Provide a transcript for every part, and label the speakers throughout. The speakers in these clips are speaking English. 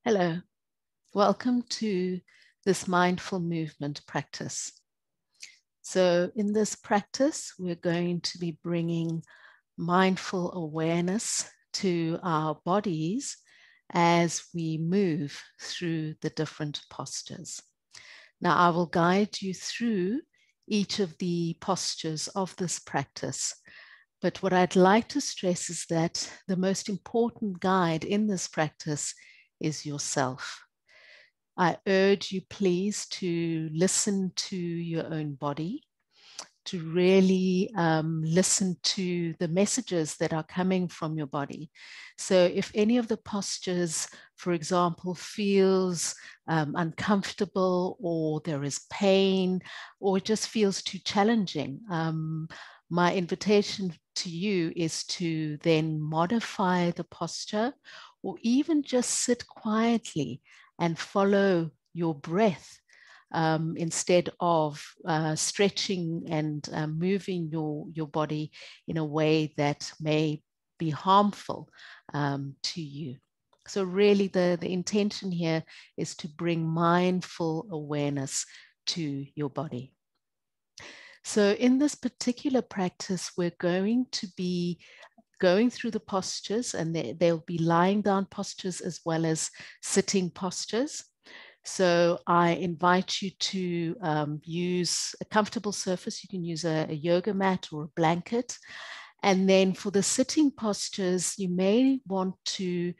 Speaker 1: Hello, welcome to this mindful movement practice. So in this practice, we're going to be bringing mindful awareness to our bodies as we move through the different postures. Now, I will guide you through each of the postures of this practice. But what I'd like to stress is that the most important guide in this practice is yourself. I urge you, please, to listen to your own body, to really listen to the messages that are coming from your body. So if any of the postures, for example, feels uncomfortable, or there is pain, or it just feels too challenging, my invitation to you is to then modify the posture, or even just sit quietly and follow your breath instead of stretching and moving your body in a way that may be harmful to you. So really the intention here is to bring mindful awareness to your body. So in this particular practice, we're going to be going through the postures, and there'll be lying down postures as well as sitting postures. So I invite you to use a comfortable surface. You can use a yoga mat or a blanket. And then for the sitting postures, you may want to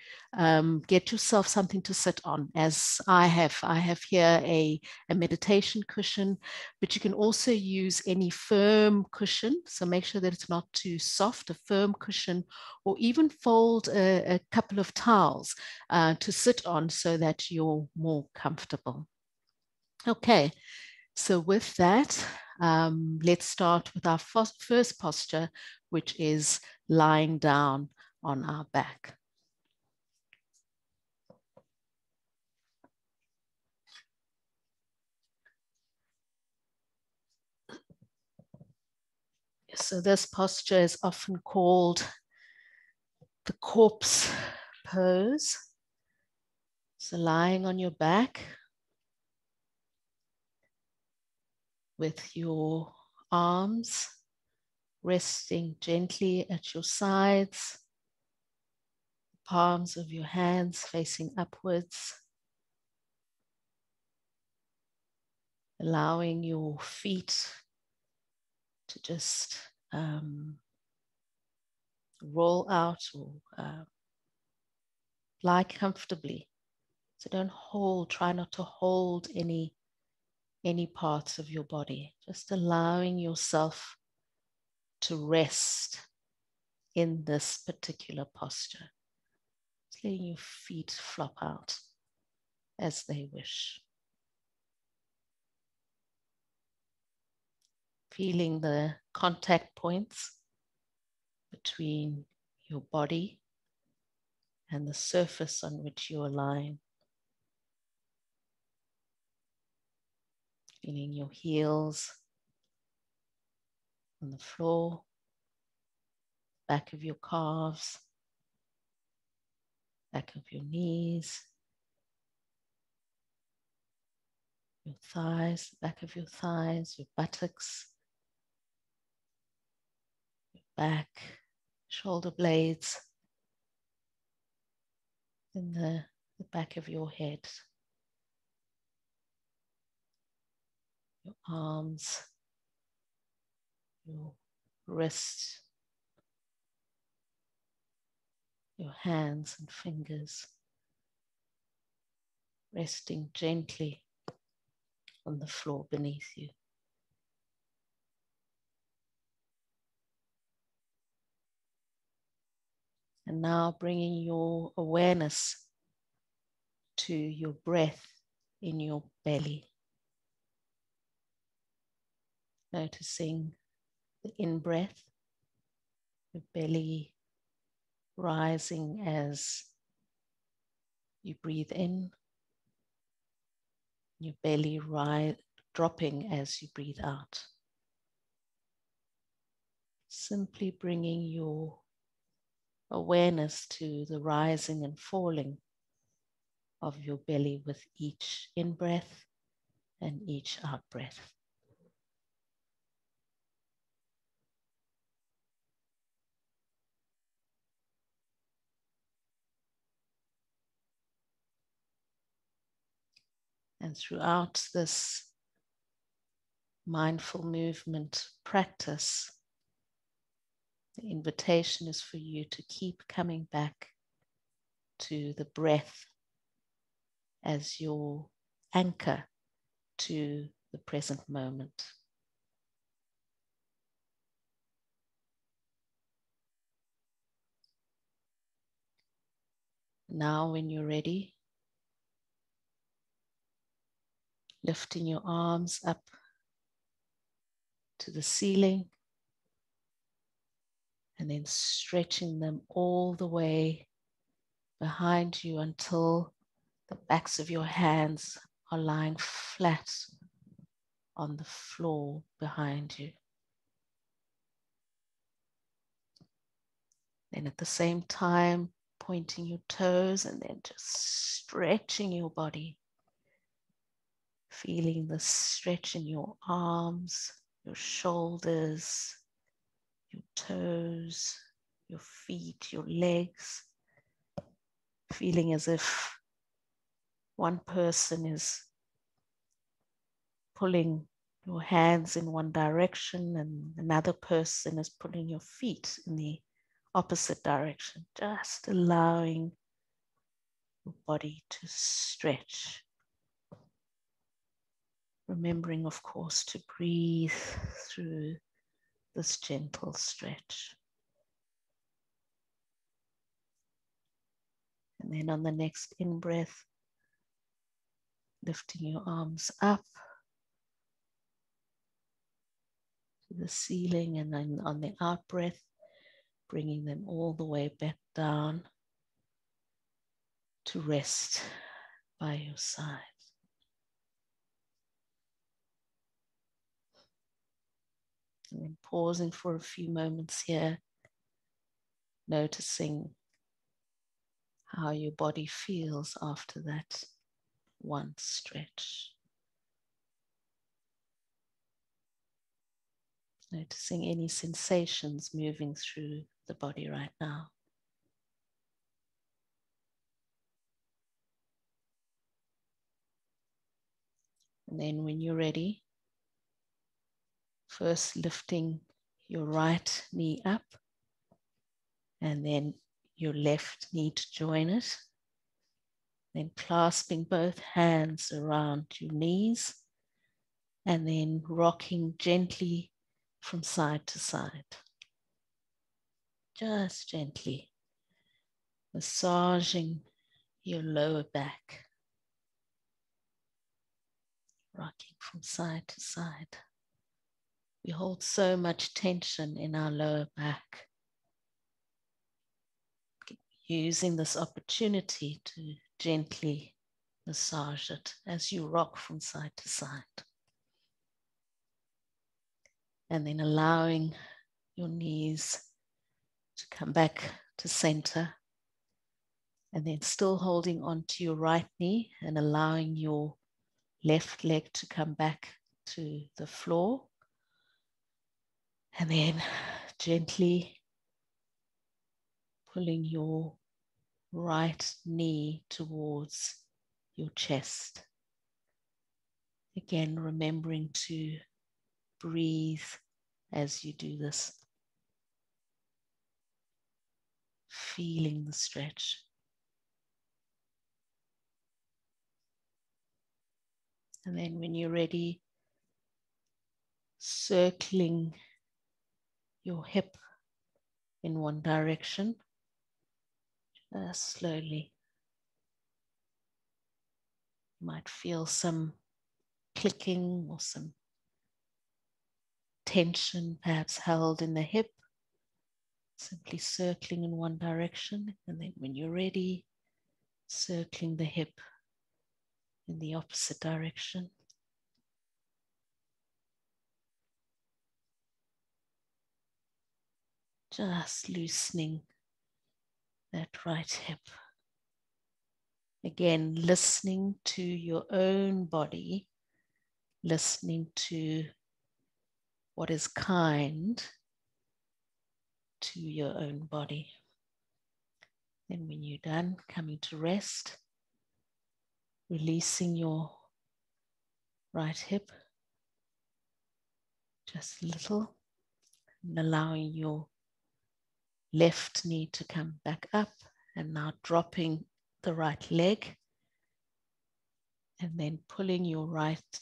Speaker 1: get yourself something to sit on, as I have. I have here a meditation cushion, but you can also use any firm cushion. So make sure that it's not too soft, a firm cushion, or even fold a couple of towels to sit on so that you're more comfortable. Okay, so with that, let's start with our first posture, which is lying down on our back. So this posture is often called the corpse pose. So lying on your back with your arms resting gently at your sides, palms of your hands facing upwards, allowing your feet to just roll out or lie comfortably. So don't hold, try not to hold any parts of your body, just allowing yourself to rest in this particular posture. Just letting your feet flop out as they wish. Feeling the contact points between your body and the surface on which you are lying. Feeling your heels on the floor, back of your calves, back of your knees, your thighs, back of your thighs, your buttocks, your back, shoulder blades, and the back of your head, your arms, your wrists, your hands and fingers, resting gently on the floor beneath you. And now bringing your awareness to your breath in your belly. Noticing the in-breath, your belly rising as you breathe in, your belly dropping as you breathe out. Simply bringing your awareness to the rising and falling of your belly with each in-breath and each out-breath. And throughout this mindful movement practice, the invitation is for you to keep coming back to the breath as your anchor to the present moment. Now, when you're ready, lifting your arms up to the ceiling and then stretching them all the way behind you until the backs of your hands are lying flat on the floor behind you. Then at the same time, pointing your toes and then just stretching your body, feeling the stretch in your arms, your shoulders, your toes, your feet, your legs, feeling as if one person is pulling your hands in one direction and another person is pulling your feet in the opposite direction, just allowing your body to stretch. Remembering, of course, to breathe through this gentle stretch. And then on the next in-breath, lifting your arms up to the ceiling, and then on the out-breath, bringing them all the way back down to rest by your side. And then pausing for a few moments here, noticing how your body feels after that one stretch. Noticing any sensations moving through the body right now. And then when you're ready, first lifting your right knee up and then your left knee to join it. Then clasping both hands around your knees and then rocking gently from side to side. Just gently massaging your lower back, rocking from side to side. We hold so much tension in our lower back. Using this opportunity to gently massage it as you rock from side to side. And then allowing your knees to come back to center. And then still holding onto your right knee and allowing your left leg to come back to the floor. And then gently pulling your right knee towards your chest. Again, remembering to breathe as you do this. Feeling the stretch. And then when you're ready, circling your hip in one direction, slowly. You might feel some clicking or some tension perhaps held in the hip. Simply circling in one direction, and then when you're ready, circling the hip in the opposite direction. Just loosening that right hip. Again, listening to your own body, listening to what is kind to your own body. Then when you're done, coming to rest, releasing your right hip just a little, and allowing your left knee to come back up, and now dropping the right leg, and then pulling your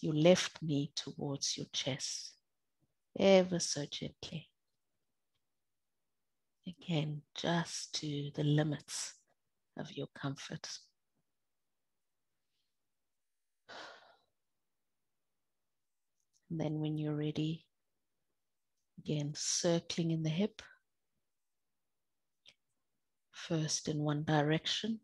Speaker 1: left knee towards your chest, ever so gently. Again, just to the limits of your comfort. And then when you're ready, again, circling in the hip, first in one direction,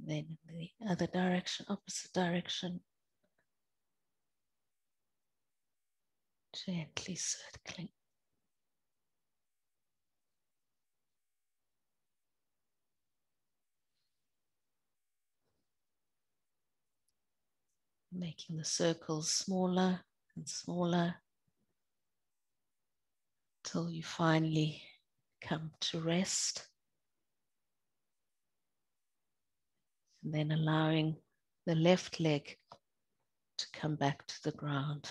Speaker 1: then in the other direction, opposite direction, gently circling. Making the circles smaller and smaller till you finally come to rest. And then allowing the left leg to come back to the ground.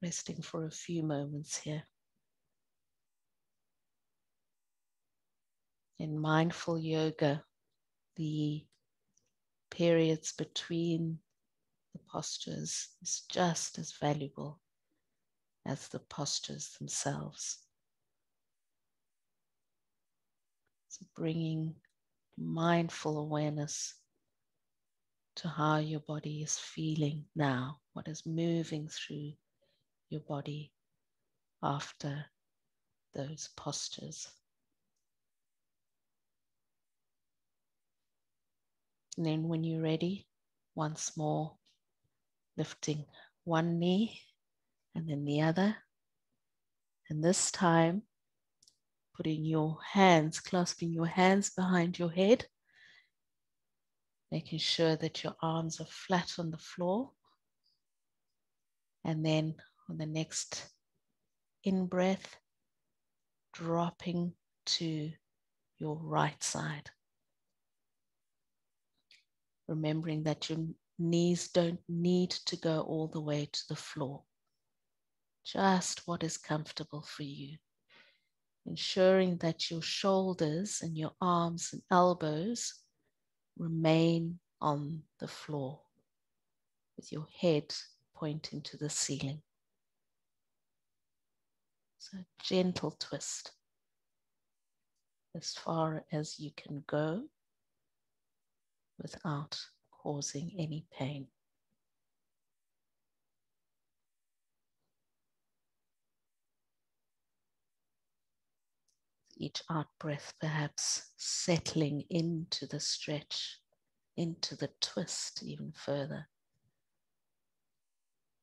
Speaker 1: Resting for a few moments here. In mindful yoga, the periods between the postures is just as valuable as the postures themselves. So bringing mindful awareness to how your body is feeling now, what is moving through your body after those postures. And then when you're ready, once more, lifting one knee and then the other. And this time, putting your hands, clasping your hands behind your head, making sure that your arms are flat on the floor. And then on the next in-breath, dropping to your right side. Remembering that your knees don't need to go all the way to the floor. Just what is comfortable for you. Ensuring that your shoulders and your arms and elbows remain on the floor with your head pointing to the ceiling. So gentle twist as far as you can go without causing any pain. Each out breath perhaps settling into the stretch, into the twist even further.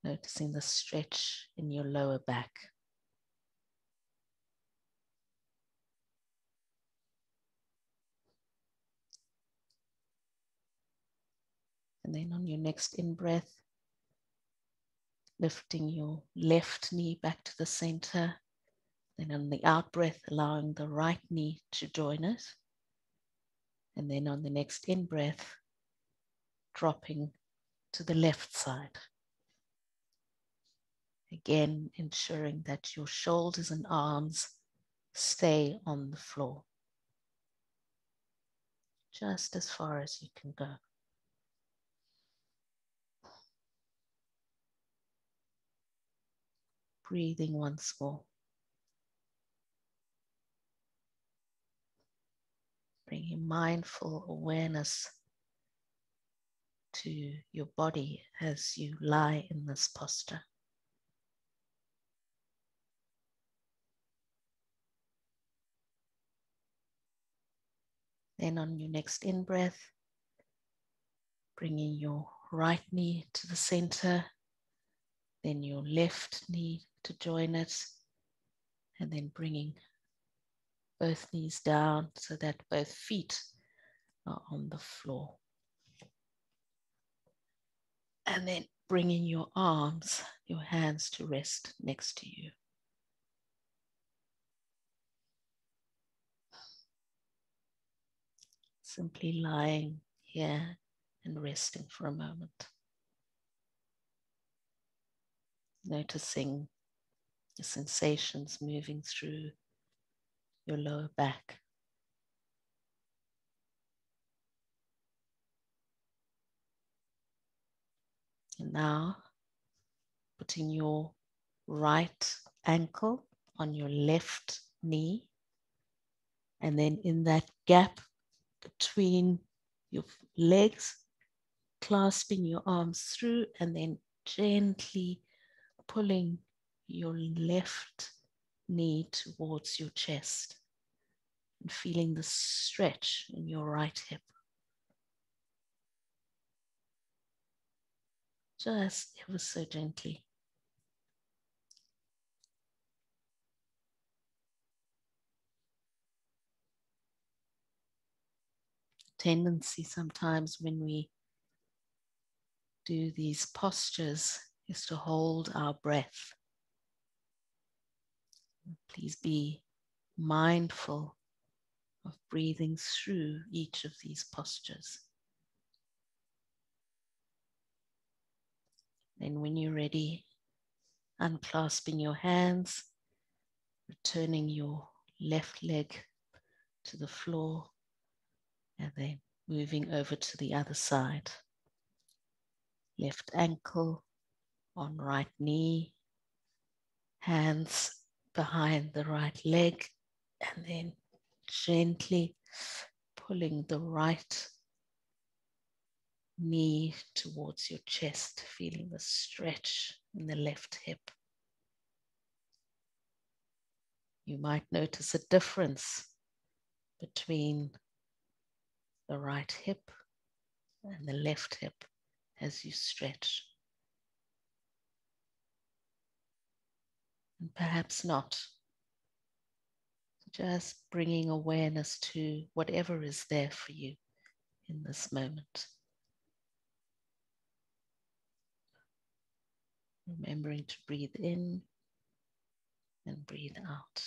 Speaker 1: Noticing the stretch in your lower back. And then on your next in-breath, lifting your left knee back to the center. Then on the out-breath, allowing the right knee to join it. And then on the next in-breath, dropping to the left side. Again, ensuring that your shoulders and arms stay on the floor. Just as far as you can go. Breathing once more. Bringing mindful awareness to your body as you lie in this posture. Then on your next in-breath, bringing your right knee to the center, then your left knee to join it, and then bringing both knees down so that both feet are on the floor. And then bringing your arms, your hands to rest next to you. Simply lying here and resting for a moment. Noticing the sensations moving through your lower back. And now putting your right ankle on your left knee, and then in that gap between your legs, clasping your arms through and then gently pulling your left knee towards your chest and feeling the stretch in your right hip. Just ever so gently. Tendency sometimes when we do these postures is to hold our breath. Please be mindful of breathing through each of these postures. Then when you're ready, unclasping your hands, returning your left leg to the floor, and then moving over to the other side. Left ankle on right knee, hands behind the right leg, and then gently pulling the right knee towards your chest, feeling the stretch in the left hip. You might notice a difference between the right hip and the left hip as you stretch. And perhaps not. Just bringing awareness to whatever is there for you in this moment. Remembering to breathe in and breathe out.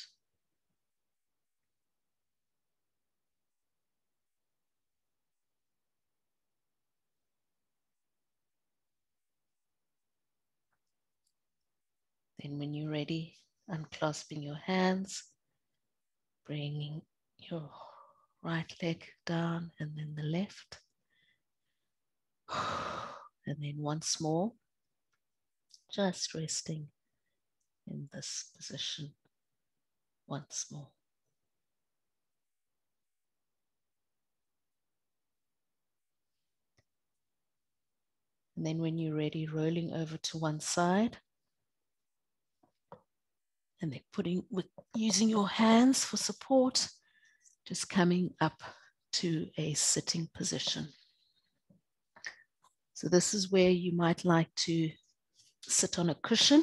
Speaker 1: Then when you're ready, unclasping your hands, bringing your right leg down and then the left. And then once more, just resting in this position once more. And then when you're ready, rolling over to one side. And then using your hands for support, just coming up to a sitting position. So this is where you might like to sit on a cushion.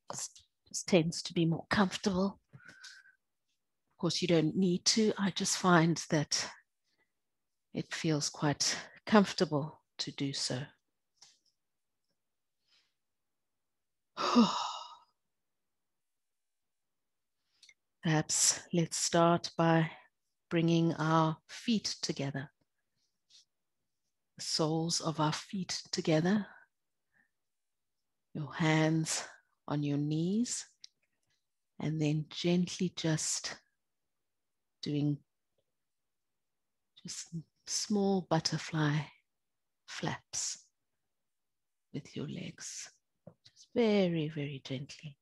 Speaker 1: This tends to be more comfortable. Of course, you don't need to. I just find that it feels quite comfortable to do so. Perhaps let's start by bringing our feet together. The soles of our feet together. Your hands on your knees. And then gently just doing just small butterfly flaps with your legs. Just very, very gently.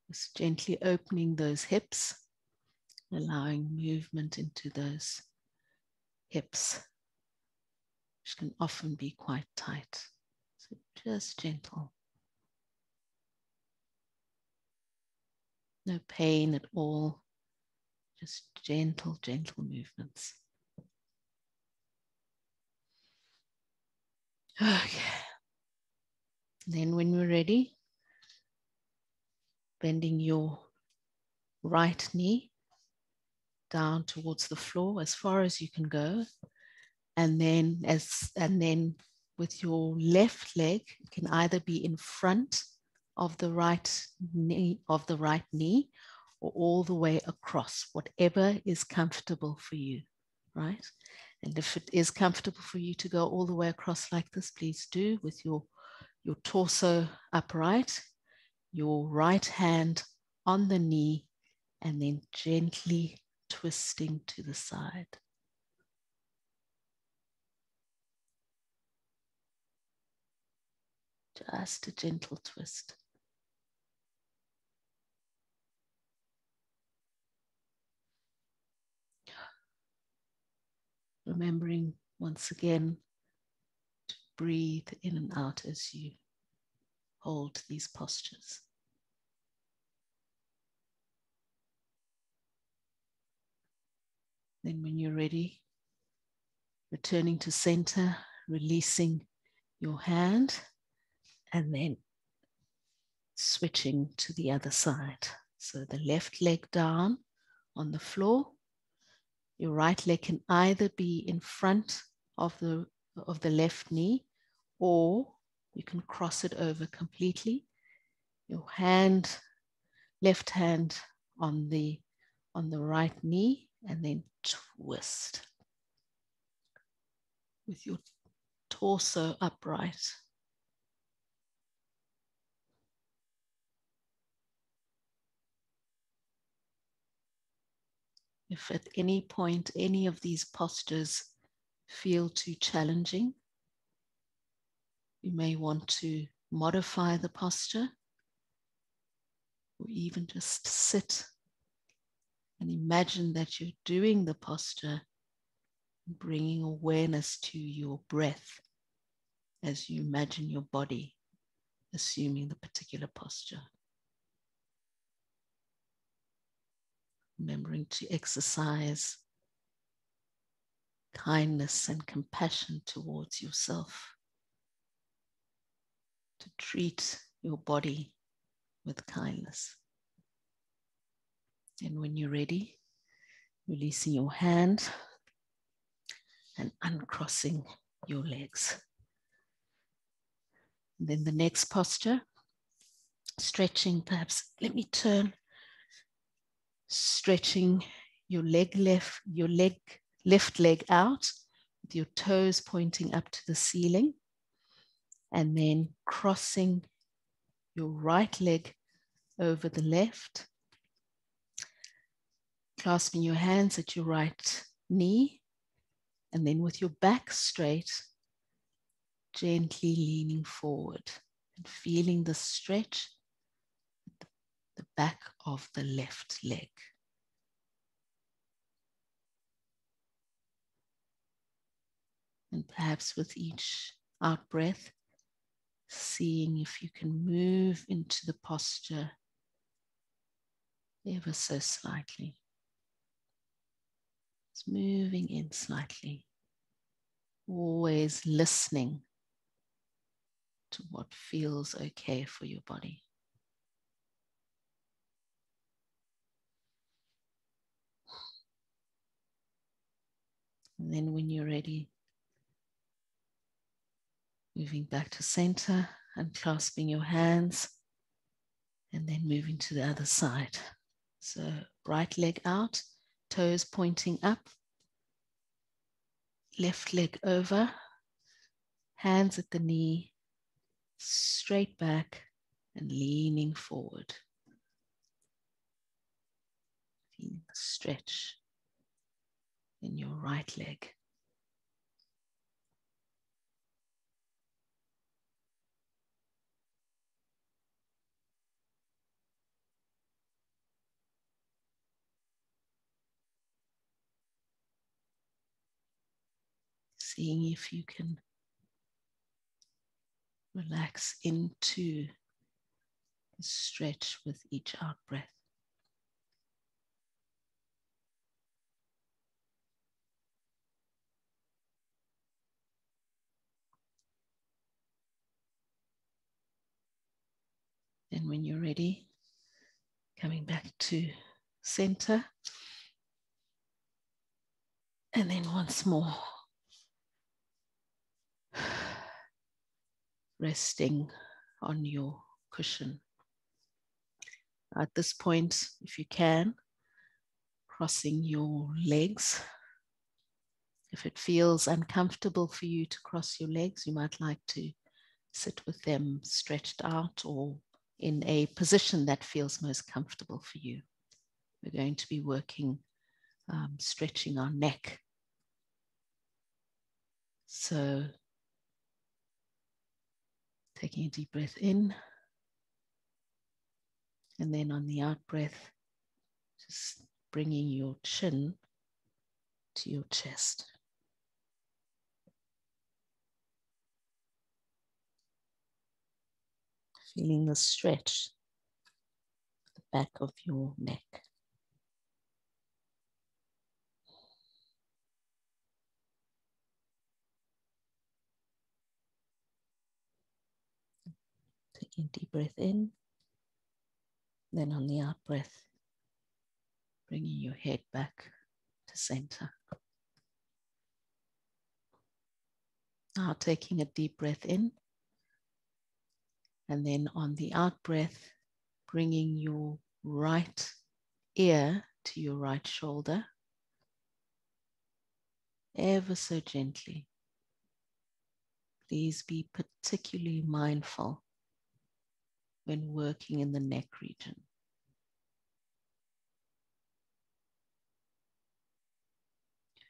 Speaker 1: Just gently opening those hips, allowing movement into those hips, which can often be quite tight. So just gentle. No pain at all. Just gentle, gentle movements. Okay. Then when we're ready, bending your right knee down towards the floor as far as you can go. And then with your left leg, it can either be in front of the right knee or all the way across, whatever is comfortable for you, right? And if it is comfortable for you to go all the way across like this, please do, with your torso upright, your right hand on the knee, and then gently twisting to the side. Just a gentle twist. Remembering once again to breathe in and out as you hold these postures. Then when you're ready, returning to center, releasing your hand, and then switching to the other side. So the left leg down on the floor. Your right leg can either be in front of the left knee, or you can cross it over completely. Your left hand on the right knee, and then twist with your torso upright. If at any point any of these postures feel too challenging, you may want to modify the posture, or even just sit and imagine that you're doing the posture, bringing awareness to your breath as you imagine your body assuming the particular posture. Remembering to exercise kindness and compassion towards yourself, to treat your body with kindness. And when you're ready, releasing your hand and uncrossing your legs. And then the next posture, stretching, perhaps, let me turn, stretching your left leg out with your toes pointing up to the ceiling, and then crossing your right leg over the left, clasping your hands at your right knee, and then with your back straight, gently leaning forward and feeling the stretch at the back of the left leg. And perhaps with each out breath, seeing if you can move into the posture ever so slightly. Just moving in slightly, always listening to what feels okay for your body. And then when you're ready, moving back to center and clasping your hands, and then moving to the other side. So right leg out, toes pointing up, left leg over, hands at the knee, straight back and leaning forward. Feeling the stretch in your right leg. Seeing if you can relax into the stretch with each out breath. And when you're ready, coming back to center. And then once more, resting on your cushion. At this point, if you can, crossing your legs. If it feels uncomfortable for you to cross your legs, you might like to sit with them stretched out or in a position that feels most comfortable for you. We're going to be working, stretching our neck. So taking a deep breath in, and then on the out breath, just bringing your chin to your chest. Feeling the stretch at the back of your neck. Taking a deep breath in, then on the out breath, bringing your head back to center. Now taking a deep breath in, and then on the out breath, bringing your right ear to your right shoulder, ever so gently. Please be particularly mindful when working in the neck region.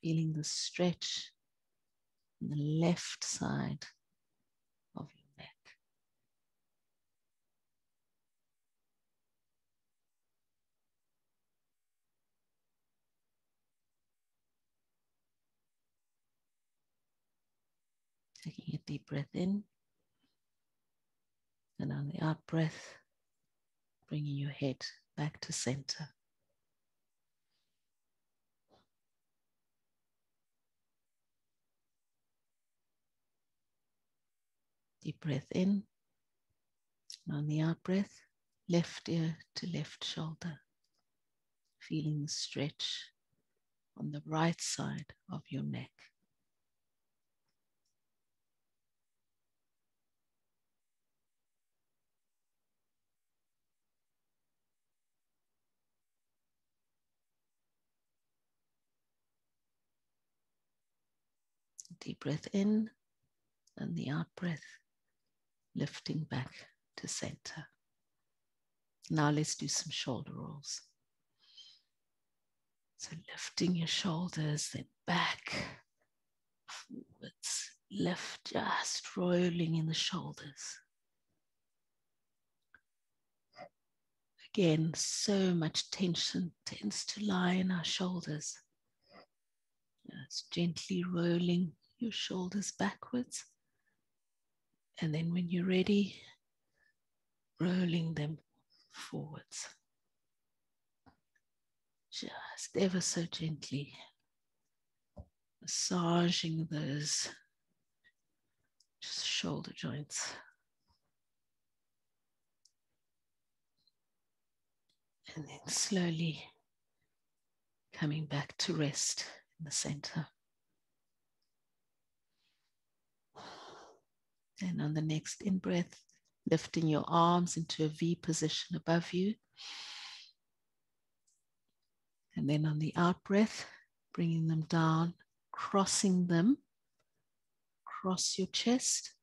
Speaker 1: Feeling the stretch on the left side of your neck. Taking a deep breath in, and on the out breath, bringing your head back to center. Deep breath in, and on the out breath, left ear to left shoulder. Feeling the stretch on the right side of your neck. Deep breath in, and the out breath, lifting back to center. Now let's do some shoulder rolls. So lifting your shoulders, then back, forwards, lift, just rolling in the shoulders. Again, so much tension tends to lie in our shoulders. Just gently rolling your shoulders backwards. And then when you're ready, rolling them forwards. Just ever so gently massaging those just shoulder joints. And then slowly coming back to rest in the center. And on the next in-breath, lifting your arms into a V position above you. And then on the out-breath, bringing them down, crossing them, cross your chest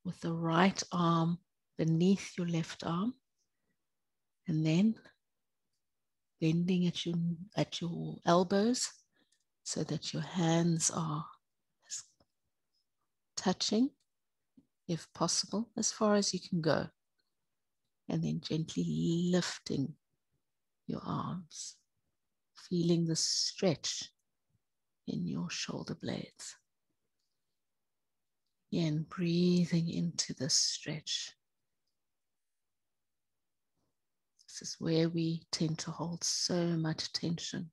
Speaker 1: with the right arm beneath your left arm. And then bending at your elbows so that your hands are touching, if possible, as far as you can go. And then gently lifting your arms, feeling the stretch in your shoulder blades. Again, breathing into the stretch. This is where we tend to hold so much tension.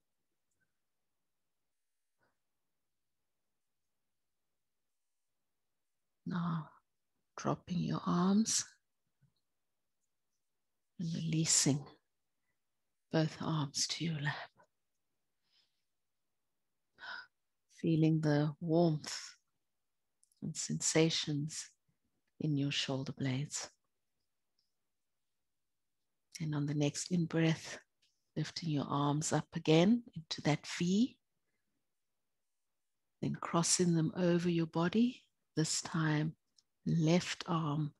Speaker 1: Now, dropping your arms and releasing both arms to your lap. Feeling the warmth and sensations in your shoulder blades. And on the next in-breath, lifting your arms up again into that V, then crossing them over your body, this time left arm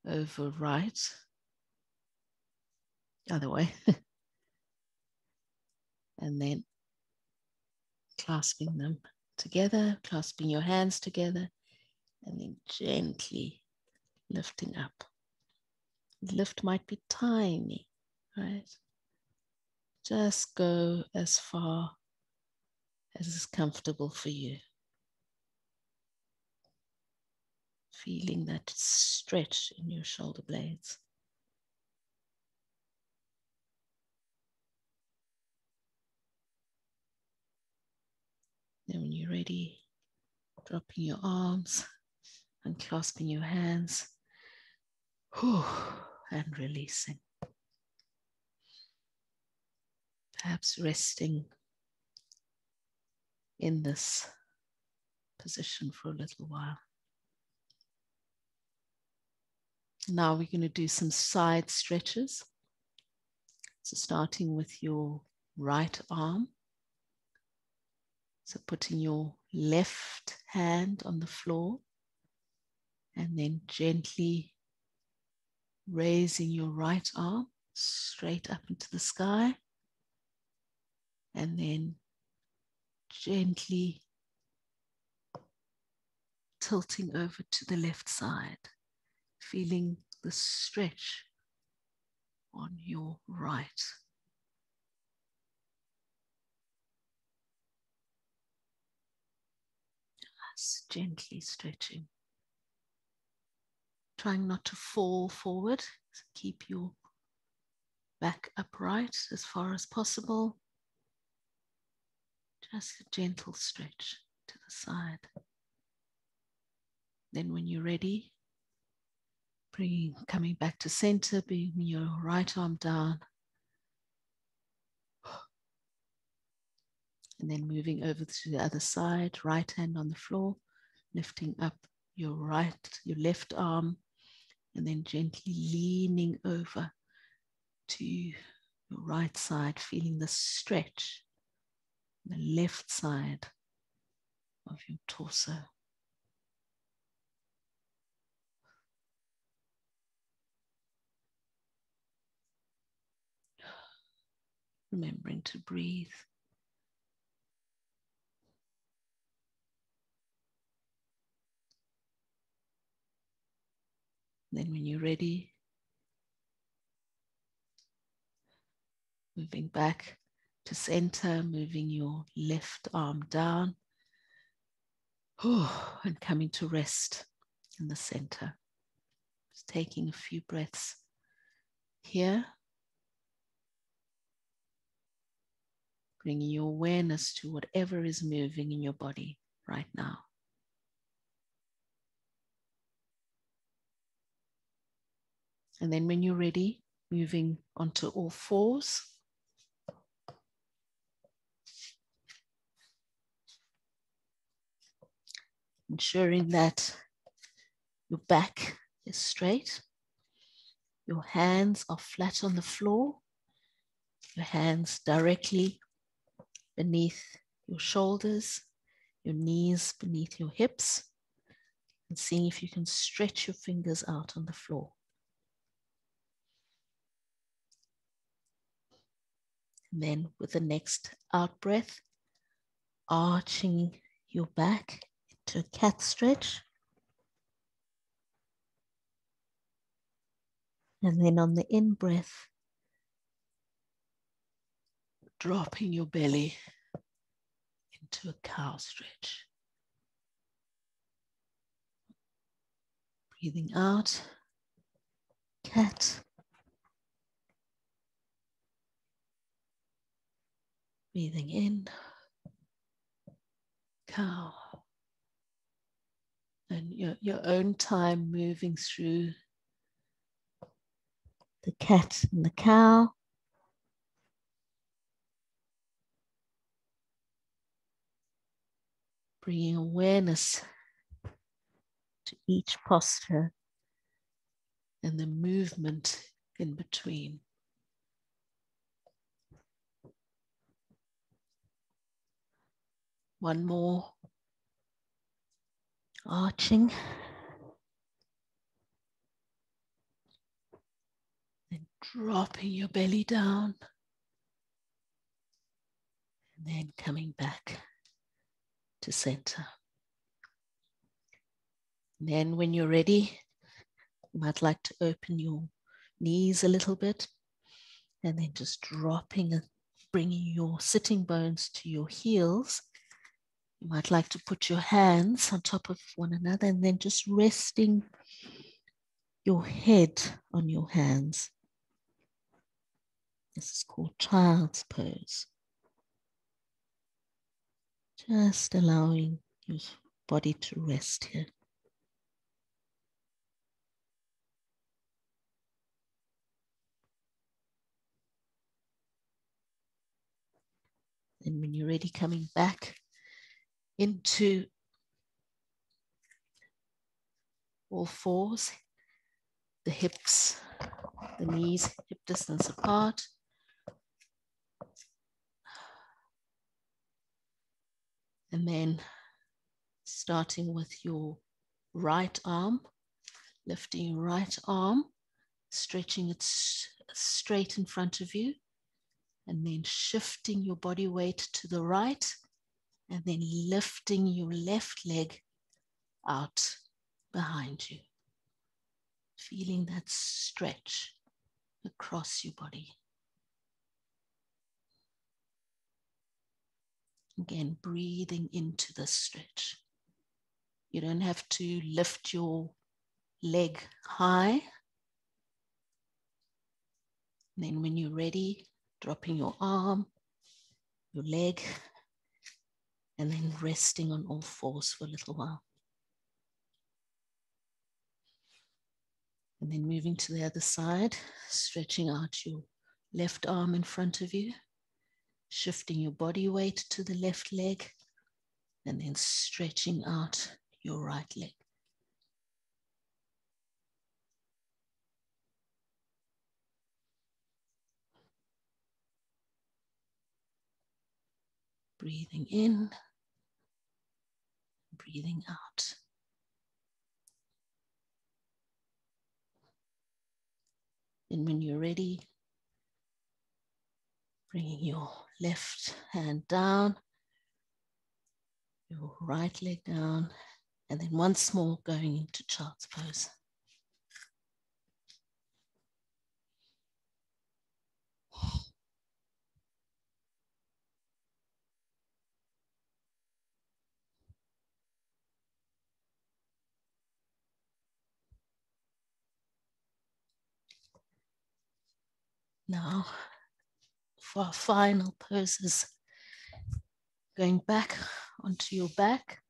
Speaker 1: over right, other way, and then clasping them together, clasping your hands together, and then gently lifting up. The lift might be tiny, right? Just go as far as is comfortable for you. Feeling that stretch in your shoulder blades. Then when you're ready, dropping your arms, unclasping your hands, and releasing. Perhaps resting in this position for a little while. Now we're going to do some side stretches. So starting with your right arm. So putting your left hand on the floor and then gently raising your right arm straight up into the sky, and then gently tilting over to the left side, feeling the stretch on your right. Just gently stretching. Trying not to fall forward. So keep your back upright as far as possible. Just a gentle stretch to the side. Then when you're ready, coming back to center, bringing your right arm down. And then moving over to the other side, right hand on the floor, lifting up your left arm, and then gently leaning over to your right side, feeling the stretch on the left side of your torso. Remembering to breathe. Then when you're ready, moving back to center, moving your left arm down, and coming to rest in the center. Just taking a few breaths here, bringing your awareness to whatever is moving in your body right now. And then when you're ready, moving onto all fours. Ensuring that your back is straight. Your hands are flat on the floor. Your hands directly beneath your shoulders, your knees beneath your hips, and seeing if you can stretch your fingers out on the floor. And then with the next out breath, arching your back into a cat stretch. And then on the in breath, dropping your belly into a cow stretch. Breathing out, cat. Breathing in, cow. And your own time moving through the cat and the cow. Bringing awareness to each posture and the movement in between. One more. Arching. Then dropping your belly down. And then coming back to center. And then when you're ready, you might like to open your knees a little bit. And then just dropping and bringing your sitting bones to your heels. You might like to put your hands on top of one another and then just resting your head on your hands. This is called child's pose. Just allowing your body to rest here. And when you're ready, coming back into all fours, the hips, the knees, hip distance apart. And then starting with your right arm, lifting your right arm, stretching it straight in front of you, and then shifting your body weight to the right, and then lifting your left leg out behind you. Feeling that stretch across your body. Again, breathing into the stretch. You don't have to lift your leg high. And then when you're ready, dropping your arm, your leg, and then resting on all fours for a little while. And then moving to the other side, stretching out your left arm in front of you, shifting your body weight to the left leg, and then stretching out your right leg. Breathing in, breathing out. And when you're ready, bringing your left hand down, your right leg down, and then once more going into child's pose. Now, for our final poses, going back onto your back.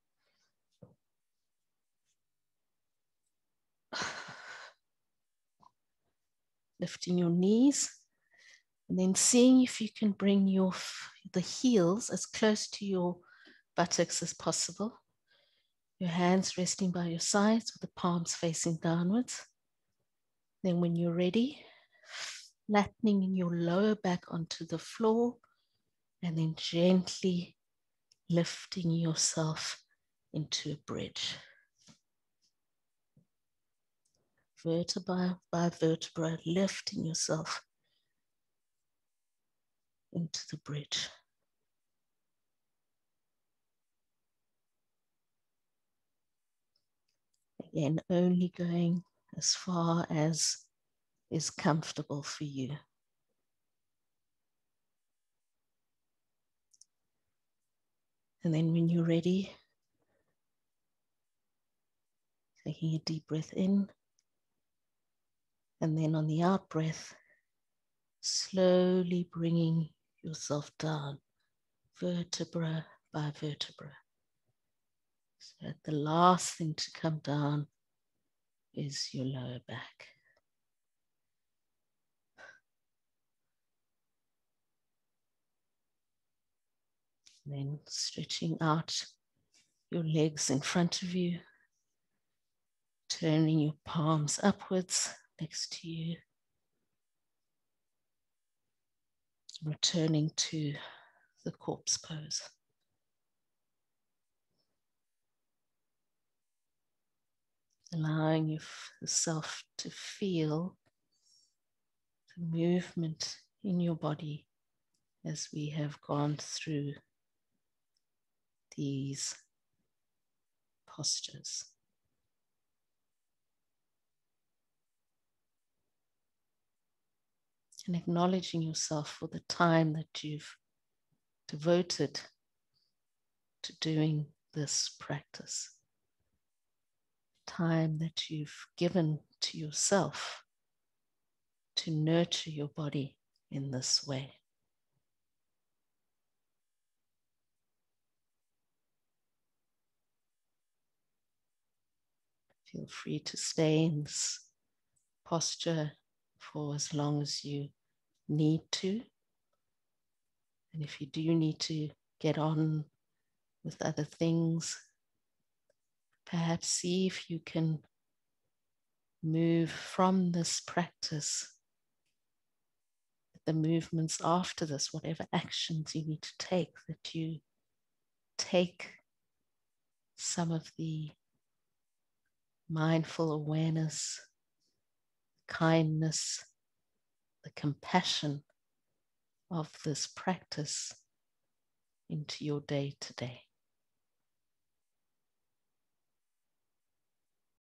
Speaker 1: Lifting your knees, and then seeing if you can bring the heels as close to your buttocks as possible. Your hands resting by your sides with the palms facing downwards. Then when you're ready, flattening your lower back onto the floor, and then gently lifting yourself into a bridge. Vertebra by vertebra, lifting yourself into the bridge. Again, only going as far as is comfortable for you. And then when you're ready, taking a deep breath in, and then on the out breath, slowly bringing yourself down, vertebra by vertebra. So that the last thing to come down is your lower back. And then stretching out your legs in front of you, turning your palms upwards next to you, returning to the corpse pose. Allowing yourself to feel the movement in your body as we have gone through these postures. And acknowledging yourself for the time that you've devoted to doing this practice. Time that you've given to yourself to nurture your body in this way. Feel free to stay in this posture for as long as you need to. And if you do need to get on with other things, perhaps see if you can move from this practice, the movements after this, whatever actions you need to take, that you take some of the mindful awareness, kindness, the compassion of this practice into your day to day.